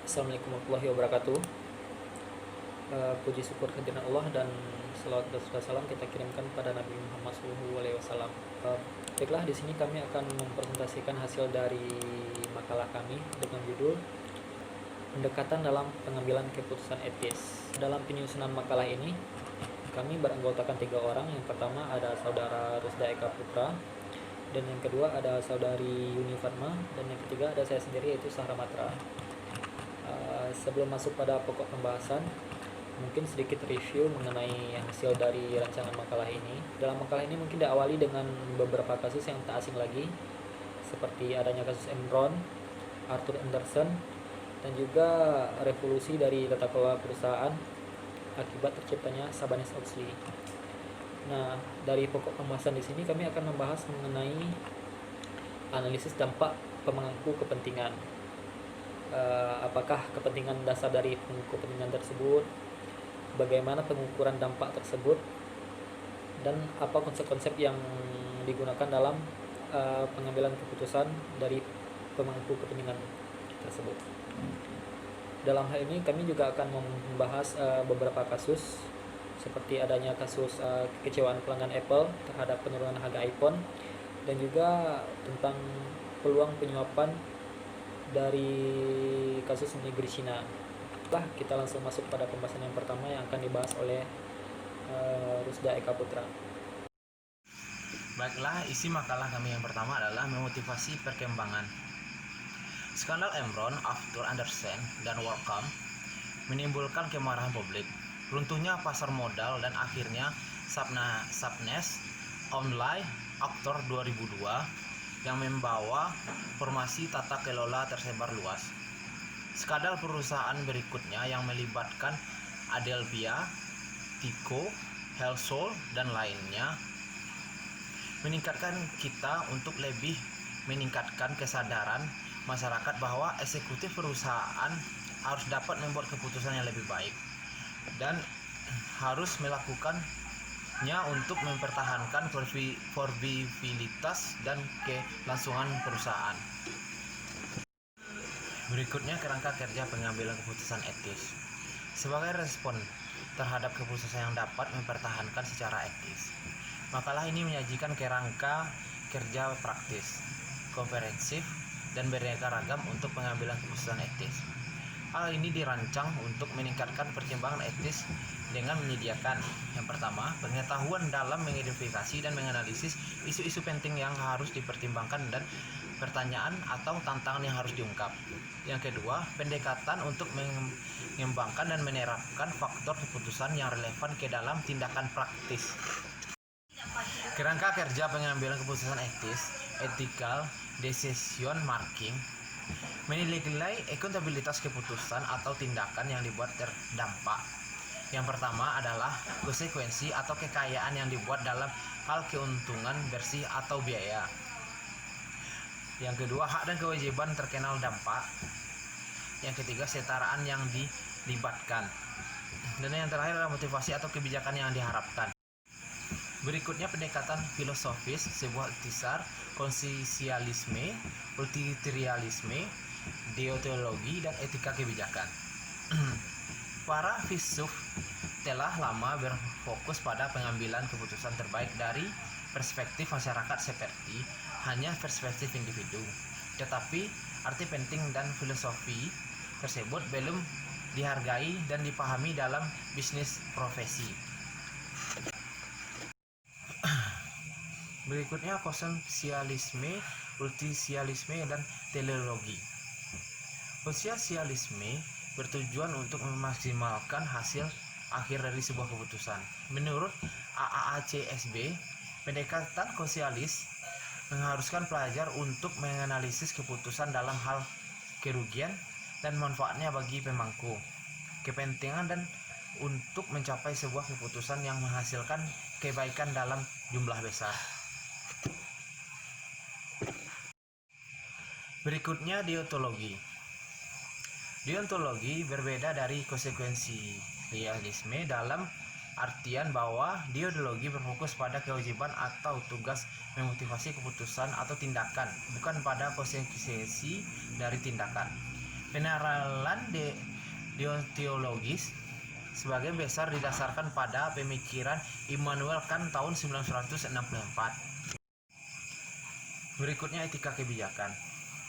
Assalamualaikum warahmatullahi wabarakatuh. Puji syukur kehadiran Allah dan selawat dan salam kita kirimkan pada Nabi Muhammad SAW. Baiklah, di sini kami akan mempresentasikan hasil dari makalah kami dengan judul Pendekatan dalam Pengambilan Keputusan Etis. Dalam penyusunan makalah ini, kami beranggotakan 3 orang. Yang pertama ada saudara Rusda Eka Putra, dan yang kedua ada saudari Yuni Fatma, dan yang ketiga ada saya sendiri yaitu Sahra Matra. Sebelum masuk pada pokok pembahasan, mungkin sedikit review mengenai hasil dari rancangan makalah ini. Dalam makalah ini mungkin diawali dengan beberapa kasus yang tak asing lagi, seperti adanya kasus Enron, Arthur Andersen, dan juga revolusi dari tata kelola perusahaan akibat terciptanya Sarbanes-Oxley. Nah, dari pokok pembahasan di sini kami akan membahas mengenai analisis dampak pemangku kepentingan. Apakah kepentingan dasar dari pemangku kepentingan tersebut, bagaimana pengukuran dampak tersebut, dan apa konsep-konsep yang digunakan dalam pengambilan keputusan dari pemangku kepentingan tersebut. Dalam hal ini kami juga akan membahas beberapa kasus, seperti adanya kasus kekecewaan pelanggan Apple terhadap penurunan harga iPhone, dan juga tentang peluang penyuapan dari kasus negeri Cina. Kita langsung masuk pada pembahasan yang pertama yang akan dibahas oleh Rusda Eka Putra. Baiklah, isi makalah kami yang pertama adalah memotivasi perkembangan. Skandal Enron, Arthur Andersen, dan WorldCom menimbulkan kemarahan publik. Runtuhnya pasar modal dan akhirnya Sarbanes Online Aktor 2002 yang membawa formasi tata kelola tersebar luas. Skandal perusahaan berikutnya yang melibatkan Adelphia, Tico, Helsol, dan lainnya meningkatkan kita untuk lebih meningkatkan kesadaran masyarakat bahwa eksekutif perusahaan harus dapat membuat keputusan yang lebih baik dan harus melakukannya untuk mempertahankan portabilitas dan kelangsungan perusahaan. Berikutnya kerangka kerja pengambilan keputusan etis. Sebagai respon terhadap keputusan yang dapat mempertahankan secara etis, makalah ini menyajikan kerangka kerja praktis, komprehensif, dan beraneka ragam untuk pengambilan keputusan etis. Hal ini dirancang untuk meningkatkan pertimbangan etis dengan menyediakan yang pertama, pengetahuan dalam mengidentifikasi dan menganalisis isu-isu penting yang harus dipertimbangkan dan pertanyaan atau tantangan yang harus diungkap. Yang kedua, pendekatan untuk mengembangkan dan menerapkan faktor keputusan yang relevan ke dalam tindakan praktis. Kerangka kerja pengambilan keputusan etis, ethical decision making, menilai akuntabilitas keputusan atau tindakan yang dibuat terdampak. Yang pertama adalah konsekuensi atau kekayaan yang dibuat dalam hal keuntungan bersih atau biaya. Yang kedua, hak dan kewajiban terkenal dampak. Yang ketiga, setaraan yang dilibatkan. Dan yang terakhir adalah motivasi atau kebijakan yang diharapkan. Berikutnya pendekatan filosofis, sebuah ikhtisar, konsensualisme, utilitarianisme, deontologi, dan etika kebijakan. Para filsuf telah lama berfokus pada pengambilan keputusan terbaik dari perspektif masyarakat seperti hanya perspektif individu. Tetapi arti penting dan filosofi tersebut belum dihargai dan dipahami dalam bisnis profesi. Berikutnya konsensualisme, utilitarianisme, dan teleologi. Konsensualisme bertujuan untuk memaksimalkan hasil akhir dari sebuah keputusan. Menurut AACSB, pendekatan konsensualis mengharuskan pelajar untuk menganalisis keputusan dalam hal kerugian dan manfaatnya bagi pemangku kepentingan dan untuk mencapai sebuah keputusan yang menghasilkan kebaikan dalam jumlah besar. Berikutnya deontologi. Deontologi berbeda dari konsensualisme dalam artian bahwa deontologi berfokus pada kewajiban atau tugas memotivasi keputusan atau tindakan, bukan pada konsekuensi dari tindakan. Peneralan deontologis sebagai besar didasarkan pada pemikiran Immanuel Kant tahun 1964. Berikutnya etika kebijakan.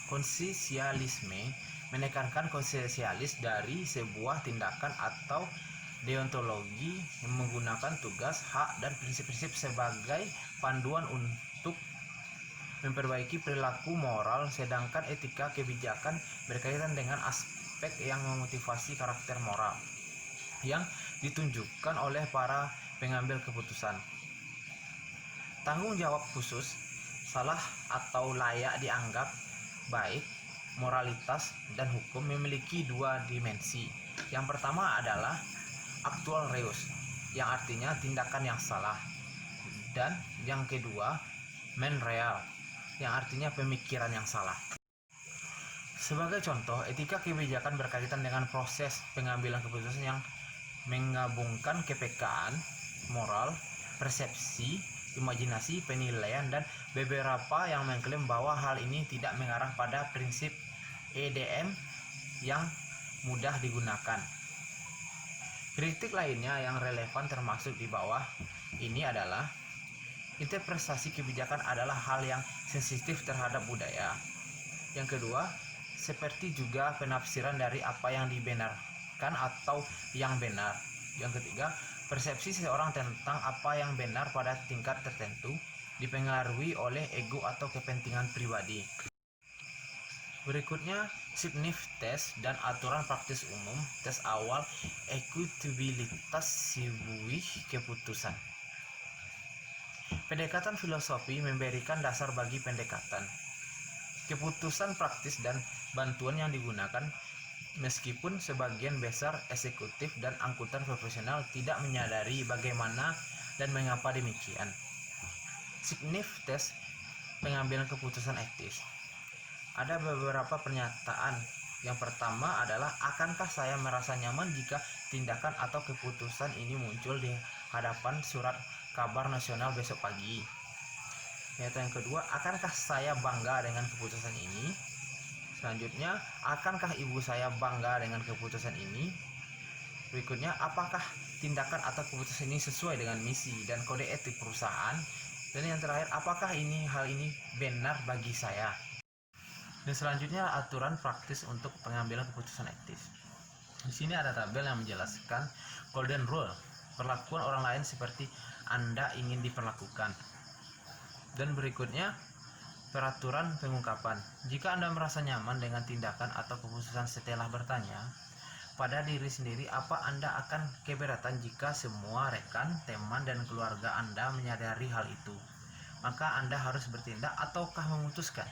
Konsensialisme menekankan konsensialis dari sebuah tindakan atau deontologi yang menggunakan tugas, hak, dan prinsip-prinsip sebagai panduan untuk memperbaiki perilaku moral, sedangkan etika kebijakan berkaitan dengan aspek yang memotivasi karakter moral yang ditunjukkan oleh para pengambil keputusan. Tanggung jawab khusus, salah atau layak dianggap baik, moralitas, dan hukum memiliki dua dimensi. Yang pertama adalah actual reus, yang artinya tindakan yang salah, dan yang kedua men real, yang artinya pemikiran yang salah. Sebagai contoh, etika kebijakan berkaitan dengan proses pengambilan keputusan yang menggabungkan kepekaan, moral, persepsi, imajinasi, penilaian, dan beberapa yang mengklaim bahwa hal ini tidak mengarah pada prinsip EDM yang mudah digunakan. Kritik lainnya yang relevan termasuk di bawah ini adalah interpretasi kebijakan adalah hal yang sensitif terhadap budaya. Yang kedua, seperti juga penafsiran dari apa yang dibenarkan atau yang benar. Yang ketiga, persepsi seseorang tentang apa yang benar pada tingkat tertentu dipengaruhi oleh ego atau kepentingan pribadi. Berikutnya, Sniff test dan aturan praktis umum, tes awal ekutabilitas sebuah keputusan. Pendekatan filosofi memberikan dasar bagi pendekatan keputusan praktis dan bantuan yang digunakan, meskipun sebagian besar eksekutif dan angkutan profesional tidak menyadari bagaimana dan mengapa demikian. Sniff test pengambilan keputusan etis. Ada beberapa pernyataan. Yang pertama adalah, akankah saya merasa nyaman jika tindakan atau keputusan ini muncul di hadapan surat kabar nasional besok pagi? Yang kedua, akankah saya bangga dengan keputusan ini? Selanjutnya, akankah ibu saya bangga dengan keputusan ini? Berikutnya, apakah tindakan atau keputusan ini sesuai dengan misi dan kode etik perusahaan? Dan yang terakhir, apakah hal ini benar bagi saya? Dan selanjutnya, aturan praktis untuk pengambilan keputusan etis. Di sini ada tabel yang menjelaskan golden rule, perlakuan orang lain seperti Anda ingin diperlakukan. Dan berikutnya, peraturan pengungkapan. Jika Anda merasa nyaman dengan tindakan atau keputusan setelah bertanya pada diri sendiri, apa Anda akan keberatan jika semua rekan, teman, dan keluarga Anda menyadari hal itu? Maka Anda harus bertindak ataukah memutuskan?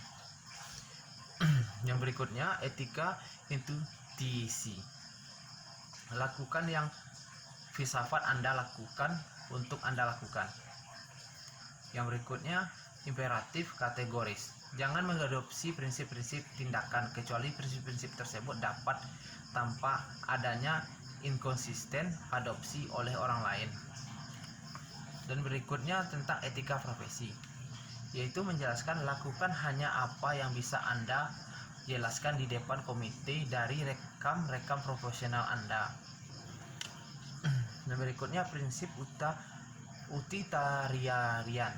Yang berikutnya, etika intuisi. Lakukan yang filsafat Anda lakukan untuk Anda lakukan. Yang berikutnya, imperatif kategoris. Jangan mengadopsi prinsip-prinsip tindakan kecuali prinsip-prinsip tersebut dapat tanpa adanya inkonsisten adopsi oleh orang lain. Dan berikutnya tentang etika profesi, yaitu menjelaskan lakukan hanya apa yang bisa Anda jelaskan di depan komite dari rekam profesional Anda. Dan berikutnya prinsip utilitarian.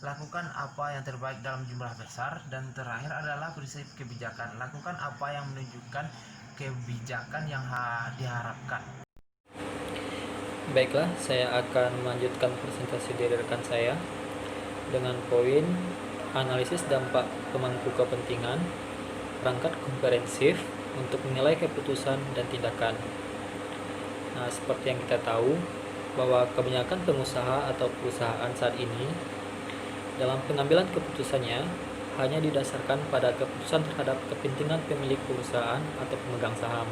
Lakukan apa yang terbaik dalam jumlah besar. Dan terakhir adalah prinsip kebijakan. Lakukan apa yang menunjukkan kebijakan yang diharapkan. Baiklah, saya akan melanjutkan presentasi dari rekan saya dengan poin analisis dampak pemangku kepentingan, perangkat komprehensif untuk menilai keputusan dan tindakan. Nah, seperti yang kita tahu bahwa kebanyakan pengusaha atau perusahaan saat ini dalam pengambilan keputusannya hanya didasarkan pada keputusan terhadap kepentingan pemilik perusahaan atau pemegang saham.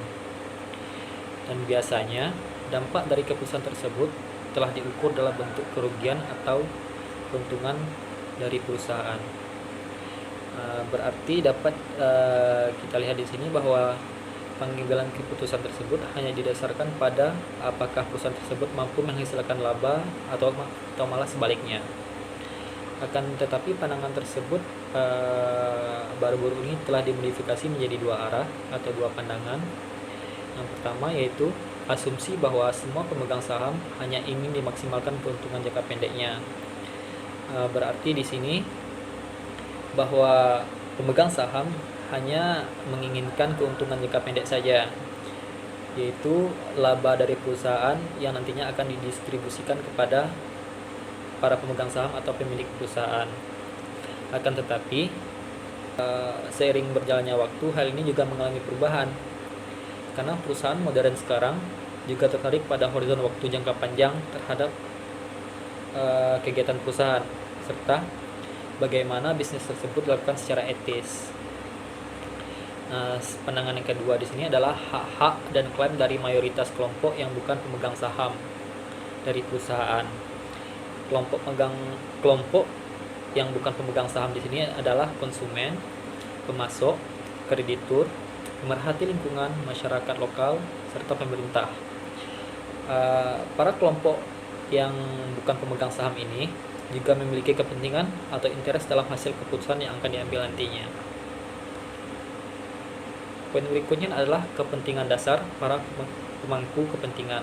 Dan biasanya dampak dari keputusan tersebut telah diukur dalam bentuk kerugian atau keuntungan dari perusahaan. Berarti dapat kita lihat di sini bahwa pengambilan keputusan tersebut hanya didasarkan pada apakah perusahaan tersebut mampu menghasilkan laba atau malah sebaliknya. Akan tetapi pandangan tersebut baru-baru ini telah dimodifikasi menjadi dua arah atau dua pandangan. Yang pertama yaitu asumsi bahwa semua pemegang saham hanya ingin dimaksimalkan keuntungan jangka pendeknya. Berarti di sini bahwa pemegang saham hanya menginginkan keuntungan jangka pendek saja, yaitu laba dari perusahaan yang nantinya akan didistribusikan kepada para pemegang saham atau pemilik perusahaan. Akan tetapi seiring berjalannya waktu, hal ini juga mengalami perubahan karena perusahaan modern sekarang juga tertarik pada horizon waktu jangka panjang terhadap kegiatan perusahaan serta bagaimana bisnis tersebut dilakukan secara etis. Pandangan yang kedua di sini adalah hak-hak dan klaim dari mayoritas kelompok yang bukan pemegang saham dari perusahaan. Kelompok yang bukan pemegang saham di sini adalah konsumen, pemasok, kreditur, pemerhati lingkungan, masyarakat lokal, serta pemerintah. Para kelompok yang bukan pemegang saham ini juga memiliki kepentingan atau interest dalam hasil keputusan yang akan diambil nantinya. Poin berikutnya adalah kepentingan dasar para pemangku kepentingan.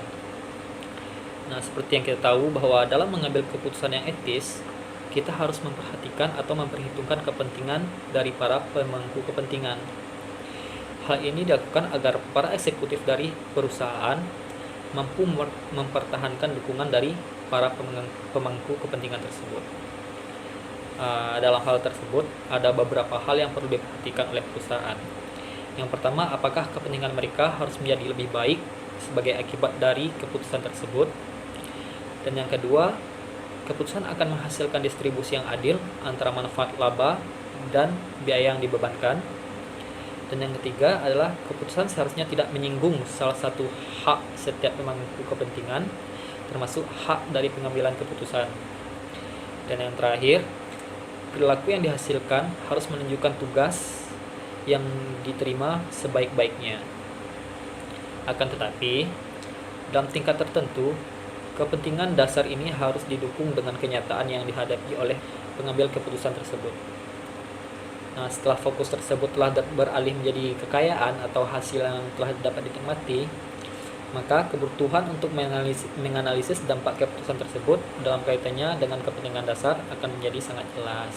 Nah, seperti yang kita tahu bahwa dalam mengambil keputusan yang etis, kita harus memperhatikan atau memperhitungkan kepentingan dari para pemangku kepentingan. Hal ini dilakukan agar para eksekutif dari perusahaan mampu mempertahankan dukungan dari para pemangku kepentingan tersebut. Dalam hal tersebut, ada beberapa hal yang perlu diperhatikan oleh perusahaan. Yang pertama, apakah kepentingan mereka harus menjadi lebih baik sebagai akibat dari keputusan tersebut? Dan yang kedua, keputusan akan menghasilkan distribusi yang adil antara manfaat laba dan biaya yang dibebankan. Dan yang ketiga adalah keputusan seharusnya tidak menyinggung salah satu hak setiap pemangku kepentingan, termasuk hak dari pengambilan keputusan. Dan yang terakhir, perilaku yang dihasilkan harus menunjukkan tugas yang diterima sebaik-baiknya. Akan tetapi, dalam tingkat tertentu, kepentingan dasar ini harus didukung dengan kenyataan yang dihadapi oleh pengambil keputusan tersebut. Nah, setelah fokus tersebut telah beralih menjadi kekayaan atau hasil yang telah dapat dinikmati, maka kebutuhan untuk menganalisis dampak keputusan tersebut dalam kaitannya dengan kepentingan dasar akan menjadi sangat jelas.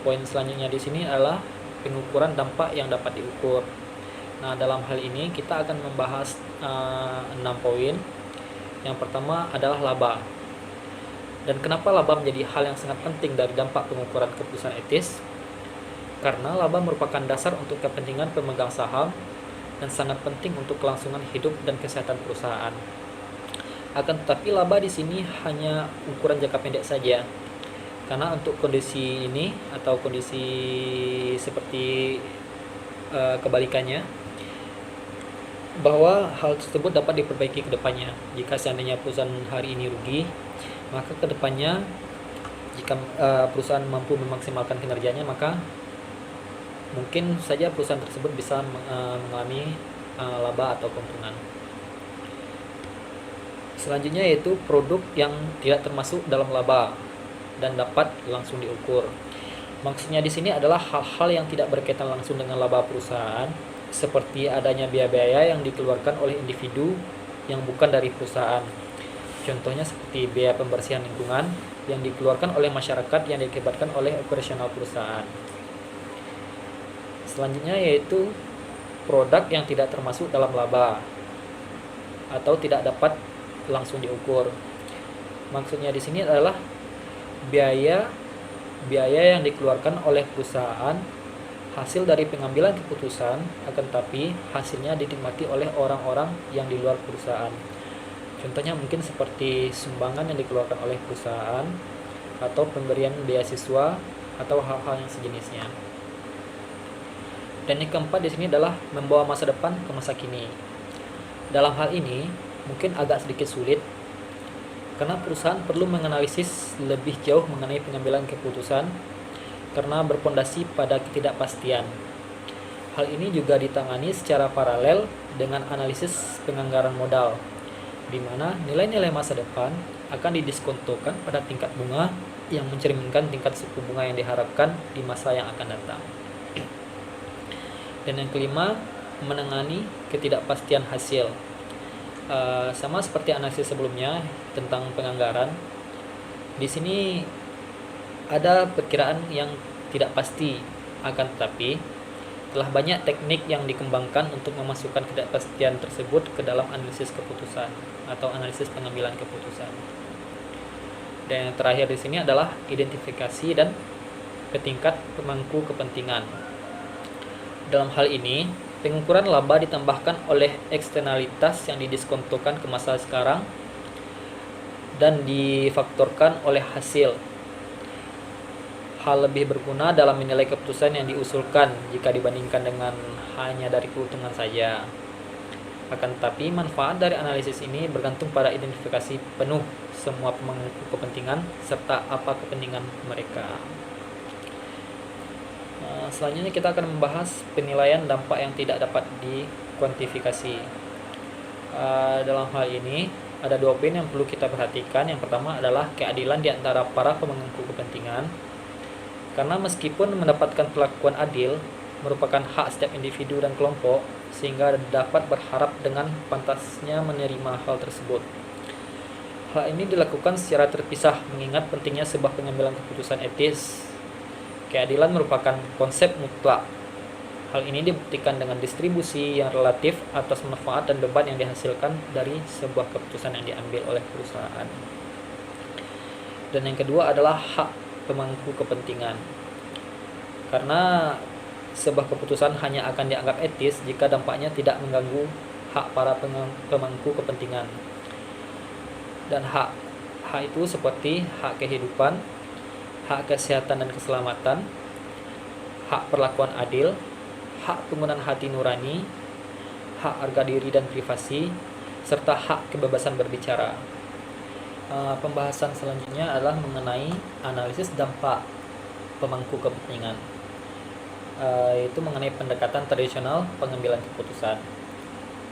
Poin selanjutnya di sini adalah pengukuran dampak yang dapat diukur. Nah, dalam hal ini kita akan membahas 6 poin. Yang pertama adalah laba. Dan kenapa laba menjadi hal yang sangat penting dari dampak pengukuran keputusan etis? Karena laba merupakan dasar untuk kepentingan pemegang saham dan sangat penting untuk kelangsungan hidup dan kesehatan perusahaan. Akan tetapi laba di sini hanya ukuran jangka pendek saja. Karena untuk kondisi ini atau kondisi seperti kebalikannya, bahwa hal tersebut dapat diperbaiki ke depannya. Jika seandainya perusahaan hari ini rugi, maka ke depannya jika perusahaan mampu memaksimalkan kinerjanya, maka mungkin saja perusahaan tersebut bisa mengalami laba atau keuntungan. Selanjutnya yaitu produk yang tidak termasuk dalam laba dan dapat langsung diukur. Maksudnya di sini adalah hal-hal yang tidak berkaitan langsung dengan laba perusahaan, seperti adanya biaya-biaya yang dikeluarkan oleh individu yang bukan dari perusahaan. Contohnya seperti biaya pembersihan lingkungan yang dikeluarkan oleh masyarakat yang diakibatkan oleh operasional perusahaan. Selanjutnya yaitu produk yang tidak termasuk dalam laba atau tidak dapat langsung diukur. Maksudnya di sini adalah biaya yang dikeluarkan oleh perusahaan hasil dari pengambilan keputusan, akan tapi hasilnya dinikmati oleh orang-orang yang di luar perusahaan. Contohnya mungkin seperti sumbangan yang dikeluarkan oleh perusahaan atau pemberian beasiswa atau hal-hal yang sejenisnya. Dan yang keempat di sini adalah membawa masa depan ke masa kini. Dalam hal ini mungkin agak sedikit sulit karena perusahaan perlu menganalisis lebih jauh mengenai pengambilan keputusan karena berpondasi pada ketidakpastian. Hal ini juga ditangani secara paralel dengan analisis penganggaran modal. di mana nilai-nilai masa depan akan didiskontokan pada tingkat bunga yang mencerminkan tingkat suku bunga yang diharapkan di masa yang akan datang. Dan yang kelima, menangani ketidakpastian hasil. Sama seperti analisis sebelumnya tentang penganggaran, di sini ada perkiraan yang tidak pasti, akan tetapi telah banyak teknik yang dikembangkan untuk memasukkan ketidakpastian tersebut ke dalam analisis keputusan atau analisis pengambilan keputusan. Dan yang terakhir di sini adalah identifikasi dan tingkat pemangku kepentingan. Dalam hal ini, pengukuran laba ditambahkan oleh eksternalitas yang didiskontokan ke masa sekarang dan difaktorkan oleh hasil. Hal lebih berguna dalam menilai keputusan yang diusulkan jika dibandingkan dengan hanya dari keuntungan saja. Akan tetapi, manfaat dari analisis ini bergantung pada identifikasi penuh semua pemangku kepentingan serta apa kepentingan mereka. Selanjutnya kita akan membahas penilaian dampak yang tidak dapat dikuantifikasi. Dalam hal ini ada dua poin yang perlu kita perhatikan. Yang pertama adalah keadilan di antara para pemangku kepentingan. Karena meskipun mendapatkan perlakuan adil merupakan hak setiap individu dan kelompok, sehingga dapat berharap dengan pantasnya menerima hal tersebut. Hal ini dilakukan secara terpisah mengingat pentingnya sebuah pengambilan keputusan etis. Keadilan merupakan konsep mutlak. Hal ini dibuktikan dengan distribusi yang relatif atas manfaat dan beban yang dihasilkan dari sebuah keputusan yang diambil oleh perusahaan. Dan yang kedua adalah hak pemangku kepentingan. Karena sebuah keputusan hanya akan dianggap etis jika dampaknya tidak mengganggu hak para pemangku kepentingan. Dan hak itu seperti hak kehidupan, hak kesehatan dan keselamatan, hak perlakuan adil, hak penggunaan hati nurani, hak harga diri dan privasi, serta hak kebebasan berbicara. Pembahasan selanjutnya adalah mengenai analisis dampak pemangku kepentingan, yaitu mengenai pendekatan tradisional pengambilan keputusan.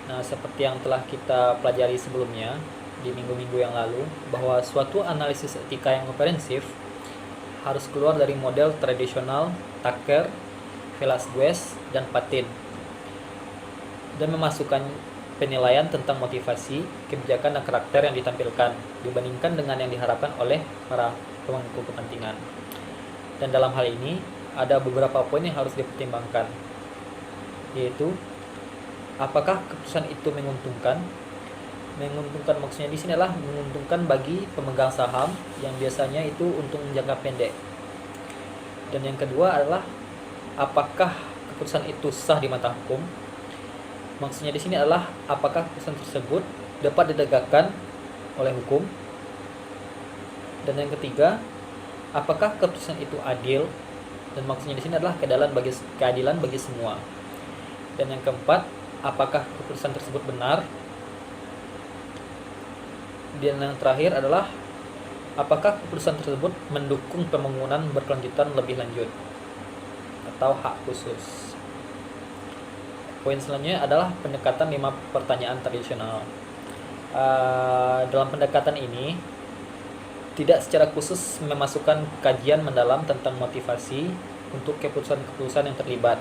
Nah, seperti yang telah kita pelajari sebelumnya di minggu-minggu yang lalu, bahwa suatu analisis etika yang komprehensif harus keluar dari model tradisional Tucker, Velasquez, dan Patin, dan memasukkan penilaian tentang motivasi, kebijakan, dan karakter yang ditampilkan dibandingkan dengan yang diharapkan oleh para pemangku kepentingan. Dan dalam hal ini ada beberapa poin yang harus dipertimbangkan, yaitu apakah keputusan itu menguntungkan. Menguntungkan maksudnya di sini adalah menguntungkan bagi pemegang saham yang biasanya itu untung jangka pendek. Dan yang kedua adalah apakah keputusan itu sah di mata hukum. Maksudnya di sini adalah apakah keputusan tersebut dapat ditegakkan oleh hukum. Dan yang ketiga, apakah keputusan itu adil. Dan maksudnya di sini adalah keadilan bagi semua. Dan yang keempat, apakah keputusan tersebut benar. Dan yang terakhir adalah apakah keputusan tersebut mendukung pembangunan berkelanjutan lebih lanjut atau hak khusus. Poin selanjutnya adalah pendekatan 5 pertanyaan tradisional. Dalam pendekatan ini tidak secara khusus memasukkan kajian mendalam tentang motivasi untuk keputusan-keputusan yang terlibat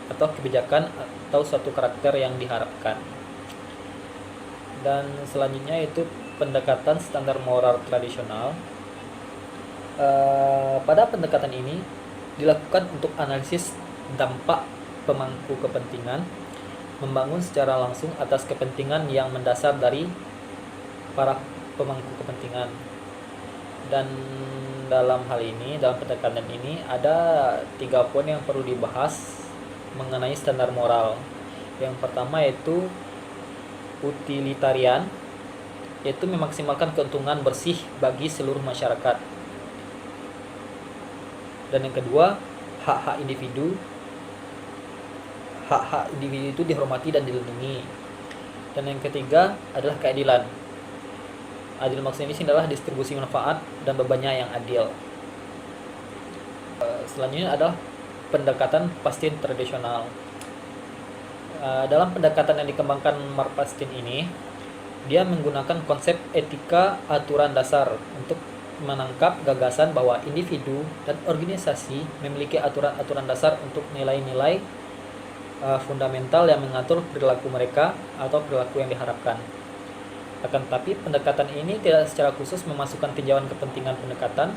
atau kebijakan atau suatu karakter yang diharapkan. Dan selanjutnya itu pendekatan standar moral tradisional. Pada pendekatan ini dilakukan untuk analisis dampak pemangku kepentingan, membangun secara langsung atas kepentingan yang mendasar dari para pemangku kepentingan. Dan dalam hal ini, dalam pendekatan ini ada 3 poin yang perlu dibahas mengenai standar moral. Yang pertama yaitu utilitarian, yaitu memaksimalkan keuntungan bersih bagi seluruh masyarakat. Dan yang kedua, hak-hak individu. Hak-hak individu itu dihormati dan dilindungi. Dan yang ketiga adalah keadilan. Adil maksudnya ini adalah distribusi manfaat dan bebannya yang adil. Selanjutnya adalah pendekatan Pastin tradisional. Dalam pendekatan yang dikembangkan Mark Pastin ini, Dia menggunakan konsep etika aturan dasar untuk menangkap gagasan bahwa individu dan organisasi memiliki aturan-aturan dasar untuk nilai-nilai fundamental yang mengatur perilaku mereka atau perilaku yang diharapkan. Akan tetapi, pendekatan ini tidak secara khusus memasukkan tinjauan kepentingan pendekatan,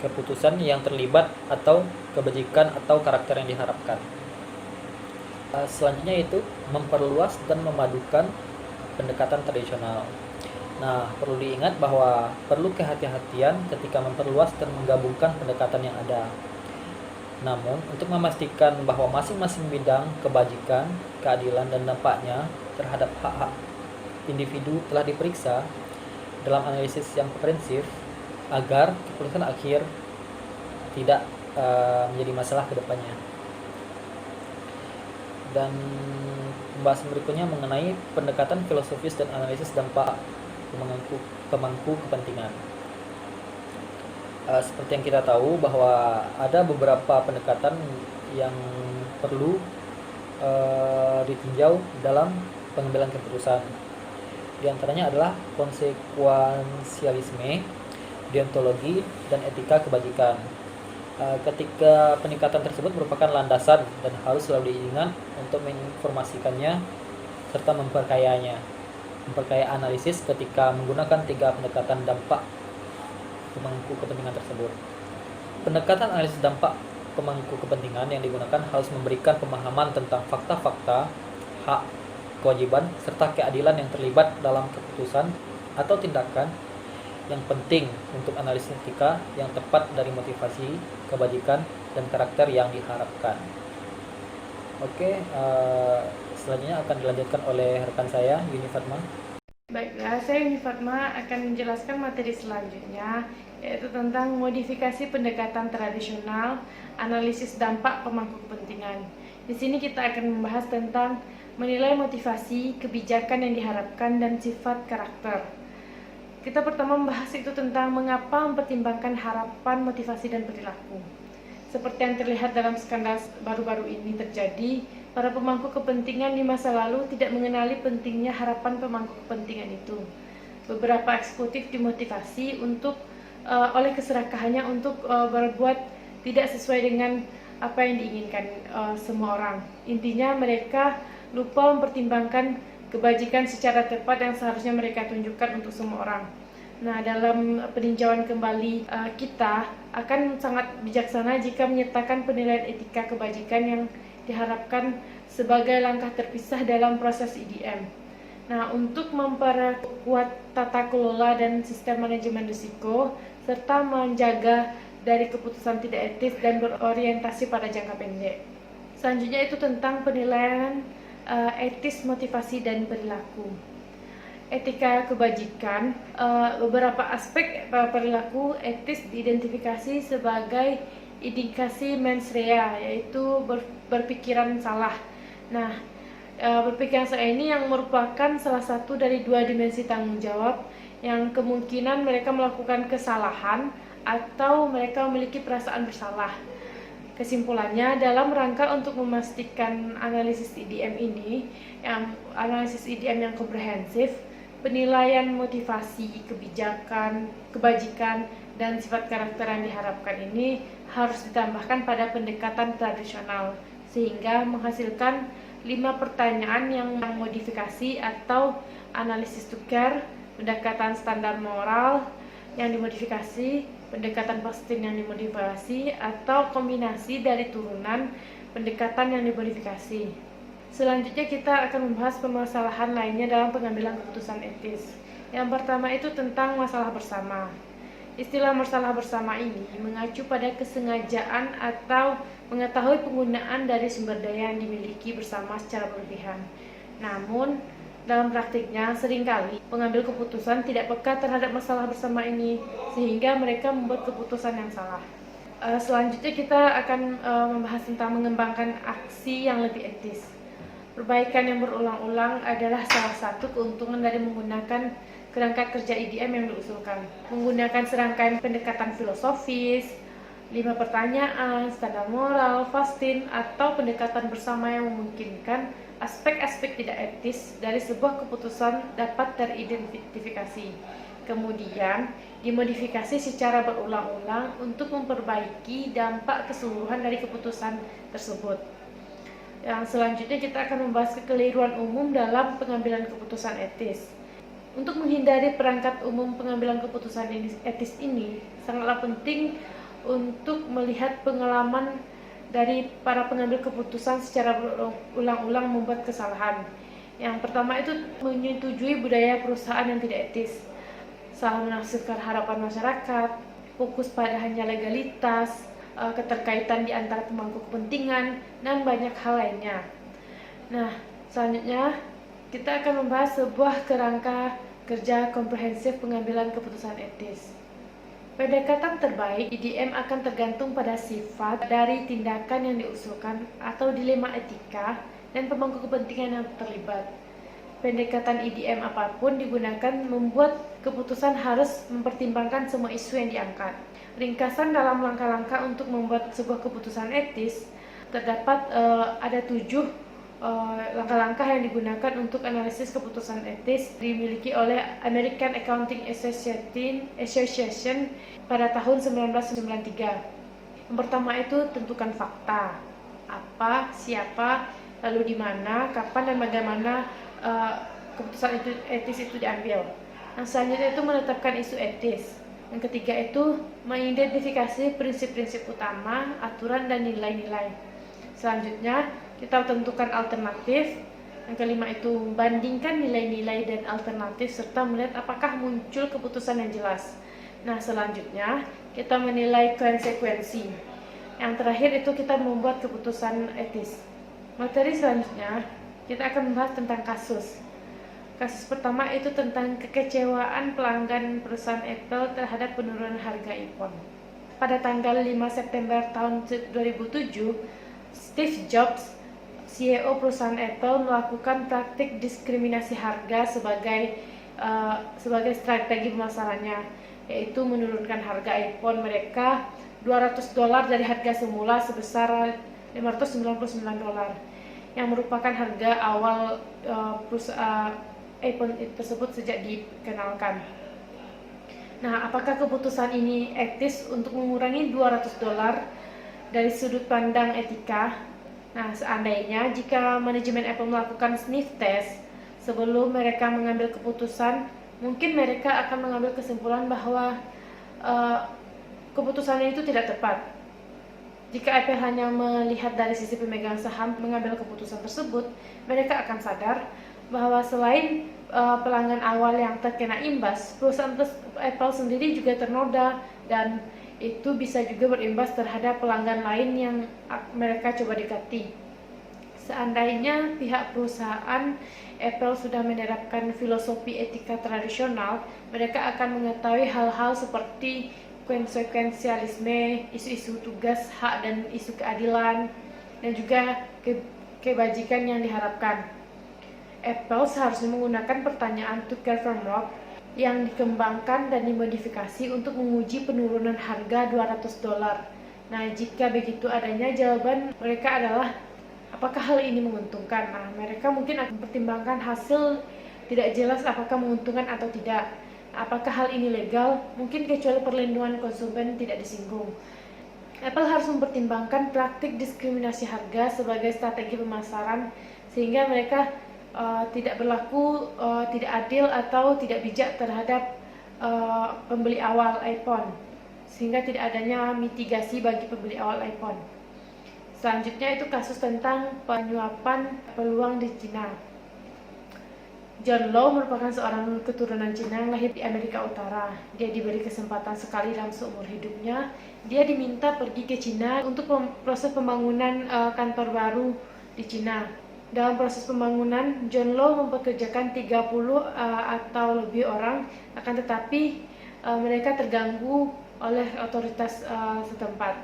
keputusan yang terlibat, atau kebajikan atau karakter yang diharapkan. Selanjutnya itu memperluas dan memadukan pendekatan tradisional. Nah, perlu diingat bahwa perlu kehati-hatian ketika memperluas dan menggabunggan pendekatan yang ada. Namun, untuk memastikan bahwa masing-masing bidang kebajikan, keadilan, dan dampaknya terhadap hak-hak individu telah diperiksa dalam analisis yang komprehensif agar keputusan akhir tidak menjadi masalah ke depannya. Dan pembahasan berikutnya mengenai pendekatan filosofis dan analisis dampak pemangku kepentingan. Seperti yang kita tahu bahwa ada beberapa pendekatan yang perlu ditinjau dalam pengambilan keputusan. Di antaranya adalah konsekuensialisme, deontologi, dan etika kebajikan. Ketika pendekatan tersebut merupakan landasan dan harus selalu diingat untuk menginformasikannya serta memperkaya analisis ketika menggunakan 3 pendekatan dampak pemangku kepentingan tersebut. Pendekatan analisis dampak pemangku kepentingan yang digunakan harus memberikan pemahaman tentang fakta-fakta, hak, kewajiban, serta keadilan yang terlibat dalam keputusan atau tindakan yang penting untuk analisis etika yang tepat dari motivasi, kebajikan, dan karakter yang diharapkan. Oke, selanjutnya akan dilanjutkan oleh rekan saya, Yuni Fatma. Baiklah, saya Yuni Fatma akan menjelaskan materi selanjutnya, yaitu tentang modifikasi pendekatan tradisional, analisis dampak pemangku kepentingan. Di sini kita akan membahas tentang menilai motivasi, kebijakan yang diharapkan, dan sifat karakter. Kita pertama membahas itu tentang mengapa mempertimbangkan harapan, motivasi, dan perilaku. Seperti yang terlihat dalam skandal baru-baru ini terjadi, para pemangku kepentingan di masa lalu tidak mengenali pentingnya harapan pemangku kepentingan itu. Beberapa eksekutif dimotivasi oleh keserakahannya untuk berbuat tidak sesuai dengan apa yang diinginkan semua orang. Intinya mereka lupa mempertimbangkan kebajikan secara tepat yang seharusnya mereka tunjukkan untuk semua orang. Nah, dalam peninjauan kembali kita akan sangat bijaksana jika menyertakan penilaian etika kebajikan yang diharapkan sebagai langkah terpisah dalam proses IDM. Nah, untuk memperkuat tata kelola dan sistem manajemen risiko serta menjaga dari keputusan tidak etis dan berorientasi pada jangka pendek. Selanjutnya itu tentang penilaian etis, motivasi, dan perilaku. Etika kebajikan, beberapa aspek perilaku etis diidentifikasi sebagai indikasi mens rea, yaitu berpikiran salah. Nah, berpikiran salah ini yang merupakan salah satu dari 2 dimensi tanggung jawab yang kemungkinan mereka melakukan kesalahan atau mereka memiliki perasaan bersalah. Kesimpulannya, dalam rangka untuk memastikan analisis IDM ini, analisis IDM yang komprehensif, penilaian motivasi, kebajikan, dan sifat karakter yang diharapkan ini harus ditambahkan pada pendekatan tradisional, sehingga menghasilkan 5 pertanyaan yang modifikasi atau analisis tukar, pendekatan standar moral yang dimodifikasi, pendekatan Boston yang dimodifikasi, atau kombinasi dari turunan pendekatan yang dimodifikasi. Selanjutnya kita akan membahas permasalahan lainnya dalam pengambilan keputusan etis. Yang pertama itu tentang masalah bersama. Istilah masalah bersama ini mengacu pada kesengajaan atau mengetahui penggunaan dari sumber daya yang dimiliki bersama secara berlebihan. Namun, dalam praktiknya, seringkali pengambil keputusan tidak peka terhadap masalah bersama ini, sehingga mereka membuat keputusan yang salah. Selanjutnya kita akan membahas tentang mengembangkan aksi yang lebih etis. Perbaikan yang berulang-ulang adalah salah satu keuntungan dari menggunakan kerangka kerja IDM yang diusulkan. Menggunakan serangkaian pendekatan filosofis, 5 pertanyaan, standar moral, fasting, atau pendekatan bersama yang memungkinkan aspek-aspek tidak etis dari sebuah keputusan dapat teridentifikasi. Kemudian, dimodifikasi secara berulang-ulang untuk memperbaiki dampak keseluruhan dari keputusan tersebut. Yang selanjutnya kita akan membahas kekeliruan umum dalam pengambilan keputusan etis. Untuk menghindari perangkat umum pengambilan keputusan etis ini, sangatlah penting untuk melihat pengalaman dari para pengambil keputusan secara berulang-ulang membuat kesalahan. Yang pertama itu menyetujui budaya perusahaan yang tidak etis, salah menafsirkan harapan masyarakat, fokus pada hanya legalitas, keterkaitan di antara pemangku kepentingan, dan banyak hal lainnya. Nah, selanjutnya kita akan membahas sebuah kerangka kerja komprehensif pengambilan keputusan etis. Pendekatan terbaik IDM akan tergantung pada sifat dari tindakan yang diusulkan atau dilema etika dan pemangku kepentingan yang terlibat. Pendekatan IDM apapun digunakan membuat keputusan harus mempertimbangkan semua isu yang diangkat. Ringkasan dalam langkah-langkah untuk membuat sebuah keputusan etis terdapat ada 7 langkah-langkah yang digunakan untuk analisis keputusan etis dimiliki oleh American Accounting Association pada tahun 1993. Yang pertama itu tentukan fakta, apa, siapa, lalu di mana, kapan dan bagaimana keputusan etis itu diambil. Yang selanjutnya itu menetapkan isu etis. Yang ketiga itu mengidentifikasi prinsip-prinsip utama, aturan dan nilai-nilai. Selanjutnya kita tentukan alternatif. Yang kelima itu bandingkan nilai-nilai dan alternatif serta melihat apakah muncul keputusan yang jelas. Nah, selanjutnya kita menilai konsekuensi. Yang terakhir itu kita membuat keputusan etis. Materi selanjutnya kita akan membahas tentang kasus. Kasus pertama itu tentang kekecewaan pelanggan perusahaan Apple terhadap penurunan harga iPhone. Pada tanggal 5 September tahun 2007, Steve Jobs, CEO perusahaan Apple, melakukan praktik diskriminasi harga sebagai strategi pemasarannya, yaitu menurunkan harga iPhone mereka $200 dari harga semula sebesar $599, yang merupakan harga awal perusahaan iPhone tersebut sejak dikenalkan. Nah, apakah keputusan ini etis untuk mengurangi $200 dari sudut pandang etika? Nah, seandainya jika manajemen Apple melakukan sniff test sebelum mereka mengambil keputusan, mungkin mereka akan mengambil kesimpulan bahwa keputusannya itu tidak tepat. Jika Apple hanya melihat dari sisi pemegang saham mengambil keputusan tersebut, mereka akan sadar bahwa selain pelanggan awal yang terkena imbas, perusahaan Apple sendiri juga ternoda, dan itu bisa juga berimbas terhadap pelanggan lain yang mereka coba dekati. Seandainya pihak perusahaan Apple sudah menerapkan filosofi etika tradisional, mereka akan mengetahui hal-hal seperti konsekuensialisme, isu-isu tugas, hak dan isu keadilan, dan juga kebajikan yang diharapkan. Apple seharusnya menggunakan pertanyaan Tucker framework yang dikembangkan dan dimodifikasi untuk menguji penurunan harga $200. Nah, jika begitu adanya, jawaban mereka adalah apakah hal ini menguntungkan. Nah, mereka mungkin akan mempertimbangkan hasil tidak jelas apakah menguntungkan atau tidak. Apakah hal ini legal? Mungkin kecuali perlindungan konsumen tidak disinggung. Apple harus mempertimbangkan praktik diskriminasi harga sebagai strategi pemasaran sehingga mereka tidak berlaku tidak adil atau tidak bijak terhadap pembeli awal iPhone, sehingga tidak adanya mitigasi bagi pembeli awal iPhone. Selanjutnya itu kasus tentang penyuapan peluang di Cina. John Law merupakan seorang keturunan Cina yang lahir di Amerika Utara. Dia diberi kesempatan sekali dalam seumur hidupnya. Dia diminta pergi ke Cina untuk proses pembangunan kantor baru di Cina. Dalam proses pembangunan, John Law mempekerjakan 30 atau lebih orang, akan tetapi mereka terganggu oleh otoritas setempat.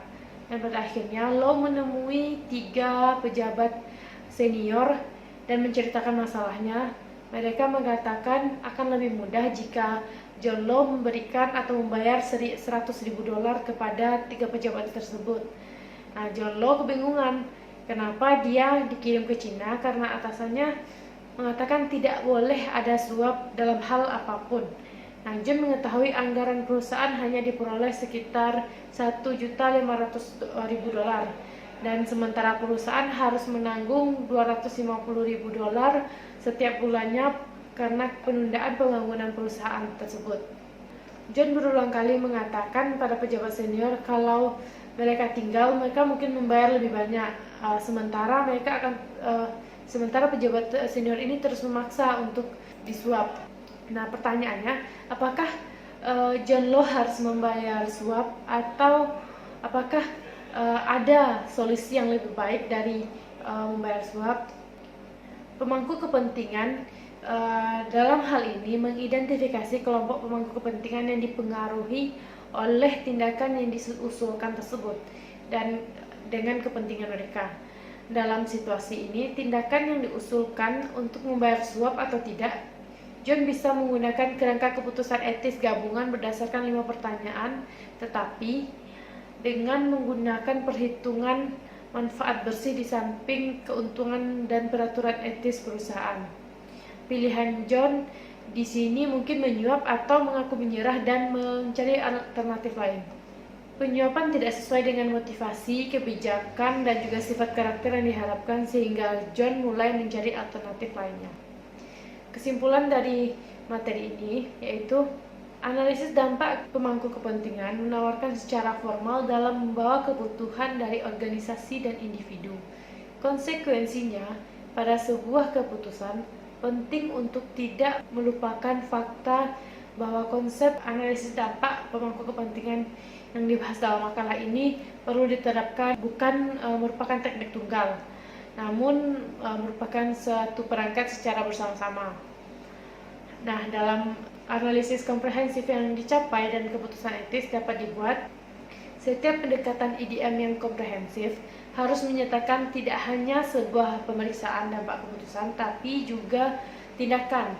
Dan pada akhirnya Law menemui 3 pejabat senior dan menceritakan masalahnya. Mereka mengatakan akan lebih mudah jika John Law memberikan atau membayar $100.000 kepada 3 pejabat tersebut. Nah, John Law kebingungan kenapa dia dikirim ke Cina, karena atasannya mengatakan tidak boleh ada suap dalam hal apapun. Nah, John mengetahui anggaran perusahaan hanya diperoleh sekitar $1.500.000 dan sementara perusahaan harus menanggung $250.000 setiap bulannya karena penundaan pembangunan perusahaan tersebut. John berulang kali mengatakan pada pejabat senior kalau mereka tinggal, mereka mungkin membayar lebih banyak, sementara pejabat senior ini terus memaksa untuk disuap. Nah, pertanyaannya, apakah John Law harus membayar suap atau apakah ada solusi yang lebih baik dari membayar suap? Pemangku kepentingan dalam hal ini mengidentifikasi kelompok pemangku kepentingan yang dipengaruhi oleh tindakan yang diusulkan tersebut dan dengan kepentingan mereka. Dalam situasi ini, tindakan yang diusulkan untuk membayar suap atau tidak, John bisa menggunakan kerangka keputusan etis gabungan berdasarkan 5 pertanyaan, tetapi dengan menggunakan perhitungan manfaat bersih di samping keuntungan dan peraturan etis perusahaan. Pilihan John di sini mungkin menyuap atau mengaku menyerah dan mencari alternatif lain. Penyuapan tidak sesuai dengan motivasi, kebijakan, dan juga sifat karakter yang diharapkan sehingga John mulai mencari alternatif lainnya. Kesimpulan dari materi ini yaitu analisis dampak pemangku kepentingan menawarkan secara formal dalam membawa kebutuhan dari organisasi dan individu. Konsekuensinya, pada sebuah keputusan penting untuk tidak melupakan fakta bahwa konsep analisis dampak pemangku kepentingan yang dibahas dalam makalah ini perlu diterapkan bukan merupakan teknik tunggal, namun merupakan suatu perangkat secara bersama-sama. Nah, dalam analisis komprehensif yang dicapai dan keputusan etis dapat dibuat, setiap pendekatan IDM yang komprehensif harus menyatakan tidak hanya sebuah pemeriksaan dampak keputusan, tapi juga tindakan,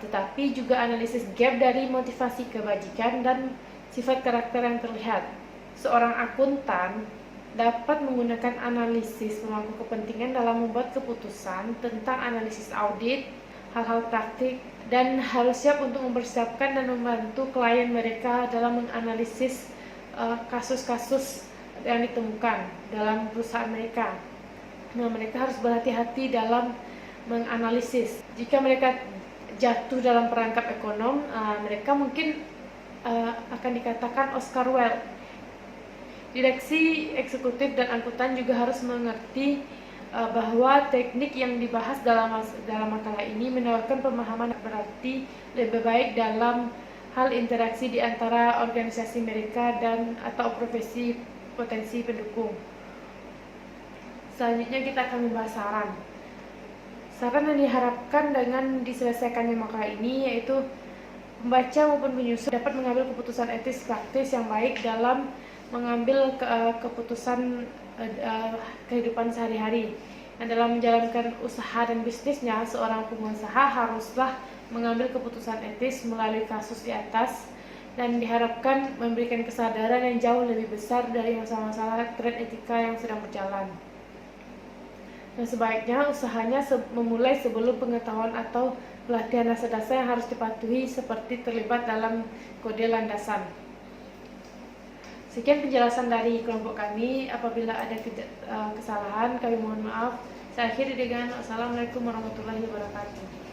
tetapi juga analisis gap dari motivasi kebajikan dan sifat karakter yang terlihat. Seorang akuntan dapat menggunakan analisis pemangku kepentingan dalam membuat keputusan tentang analisis audit, hal-hal praktik, dan harus siap untuk mempersiapkan dan membantu klien mereka dalam menganalisis kasus-kasus yang ditemukan dalam perusahaan mereka. Nah, mereka harus berhati-hati dalam menganalisis. Jika mereka jatuh dalam perangkap ekonom, mereka mungkin akan dikatakan Oscar Wilde. Direksi eksekutif dan angkutan juga harus mengerti bahwa teknik yang dibahas dalam makalah ini menawarkan pemahaman berarti lebih baik dalam hal interaksi di antara organisasi mereka dan atau profesi potensi pendukung. Selanjutnya kita akan membahas saran. Saran yang diharapkan dengan diselesaikannya makalah ini yaitu pembaca maupun penyusun dapat mengambil keputusan etis praktis yang baik dalam mengambil keputusan kehidupan sehari-hari. Nah, dalam menjalankan usaha dan bisnisnya, seorang pengusaha haruslah mengambil keputusan etis melalui kasus di atas dan diharapkan memberikan kesadaran yang jauh lebih besar dari masalah-masalah tren etika yang sedang berjalan. Nah, sebaiknya usahanya memulai sebelum pengetahuan atau pelatihan dasar-dasar yang harus dipatuhi seperti terlibat dalam kode landasan. Sekian penjelasan dari kelompok kami. Apabila ada kesalahan, kami mohon maaf. Saya akhiri dengan Assalamualaikum warahmatullahi wabarakatuh.